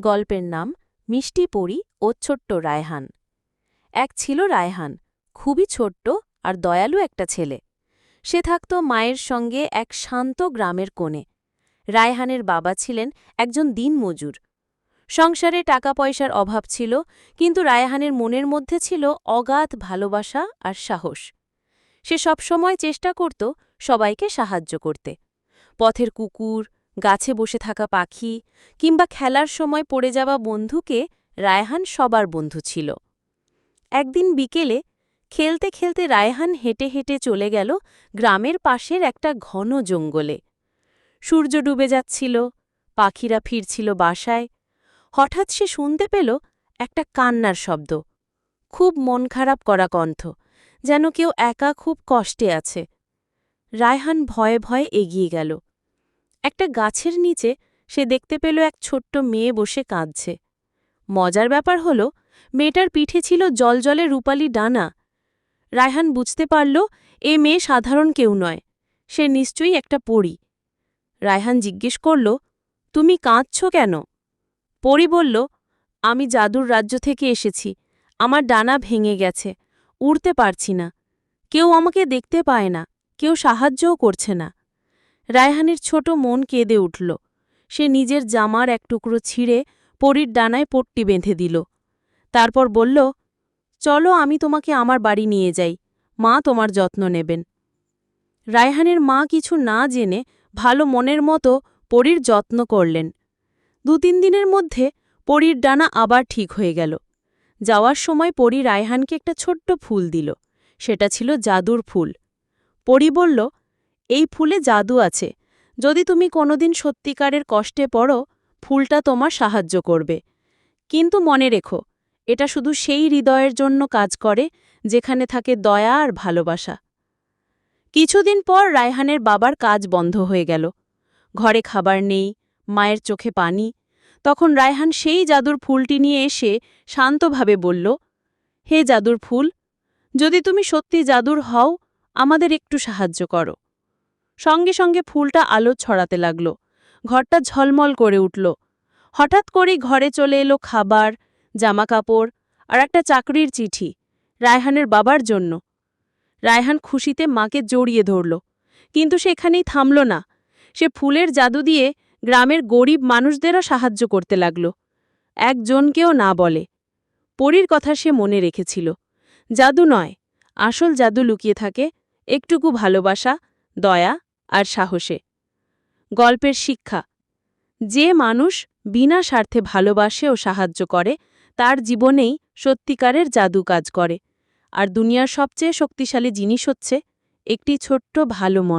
গল্পের নাম মিষ্টি পরী ও ছোট্ট রায়হান। এক ছিল রায়হান, খুবই ছোট্ট আর দয়ালু একটা ছেলে। সে থাকত মায়ের সঙ্গে এক শান্ত গ্রামের কোণে। রায়হানের বাবা ছিলেন একজন দিনমজুর। সংসারে টাকা পয়সার অভাব ছিল, কিন্তু রায়হানের মনের মধ্যে ছিল অগাধ ভালোবাসা আর সাহস। সে সবসময় চেষ্টা করত সবাইকে সাহায্য করতে। পথের কুকুর, গাছে বসে থাকা পাখি কিংবা খেলার সময় পড়ে যাওয়া বন্ধুকে রায়হান সবার বন্ধু ছিল। একদিন বিকেলে খেলতে খেলতে রায়হান হেঁটে হেঁটে চলে গেল গ্রামের পাশের একটা ঘন জঙ্গলে। সূর্য ডুবে যাচ্ছিল, পাখিরা ফিরছিল বাসায়। হঠাৎ সে শুনতে পেল একটা কান্নার শব্দ, খুব মন খারাপ করা কণ্ঠ, যেন কেউ একা খুব কষ্টে আছে। রায়হান ভয়ে ভয়ে এগিয়ে গেল। একটা গাছের নিচে সে দেখতে পেল এক ছোট্ট মেয়ে বসে কাঁদছে। মজার ব্যাপার হল, মেয়েটার পিঠে ছিল জলজলে রূপালি ডানা। রায়হান বুঝতে পারল এ মেয়ে সাধারণ কেউ নয়, সে নিশ্চয়ই একটা পরী। রায়হান জিজ্ঞেস করল, তুমি কাঁদছ কেন? পরী বলল, আমি জাদুর রাজ্য থেকে এসেছি, আমার ডানা ভেঙে গেছে, উড়তে পারছি না। কেউ আমাকে দেখতে পায় না, কেউ সাহায্যও করছে না। রায়হানের ছোট মন কেঁদে উঠল। সে নিজের জামার এক টুকরো ছিঁড়ে পরীর ডানায় পট্টি বেঁধে দিল। তারপর বলল, চলো আমি তোমাকে আমার বাড়ি নিয়ে যাই, মা তোমার যত্ন নেবেন। রায়হানের মা কিছু না জেনে ভালো মনের মতো পরীর যত্ন করলেন। ২-৩ দিনের মধ্যে পরীর ডানা আবার ঠিক হয়ে গেল। যাওয়ার সময় পরী রায়হানকে একটা ছোট্ট ফুল দিল। সেটা ছিল জাদুর ফুল। পরী বলল, এই ফুলে জাদু আছে, যদি তুমি কোনোদিন সত্যিকারের কষ্টে পড়ো, ফুলটা তোমার সাহায্য করবে। কিন্তু মনে রেখো, এটা শুধু সেই হৃদয়ের জন্য কাজ করে যেখানে থাকে দয়া আর ভালোবাসা। কিছুদিন পর রায়হানের বাবার কাজ বন্ধ হয়ে গেল। ঘরে খাবার নেই, মায়ের চোখে পানি। তখন রায়হান সেই জাদুর ফুলটি নিয়ে এসে শান্তভাবে বলল, হে জাদুর ফুল, যদি তুমি সত্যি জাদুর হও, আমাদের একটু সাহায্য করো। সঙ্গে সঙ্গে ফুলটা আলো ছড়াতে লাগল। ঘরটা ঝলমল করে উঠল। হঠাৎ করেই ঘরে চলে এলো খাবার, জামাকাপড় আর একটা চাকরির চিঠি, রায়হানের বাবার জন্য। রায়হান খুশিতে মাকে জড়িয়ে ধরল। কিন্তু সেখানেই থামল না। সে ফুলের জাদু দিয়ে গ্রামের গরিব মানুষদেরও সাহায্য করতে লাগল, একজনকেও না বলে। পরীর কথা সে মনে রেখেছিল। জাদু নয়, আসল জাদু লুকিয়ে থাকে একটুকু ভালোবাসা, দয়া আর সাহসে। গল্পের শিক্ষা: যে মানুষ বিনা স্বার্থে ভালোবাসে ও সাহায্য করে, তার জীবনেই সত্যিকারের জাদু কাজ করে। আর দুনিয়ার সবচেয়ে শক্তিশালী জিনিস হচ্ছে একটি ছোট্ট ভালো মন।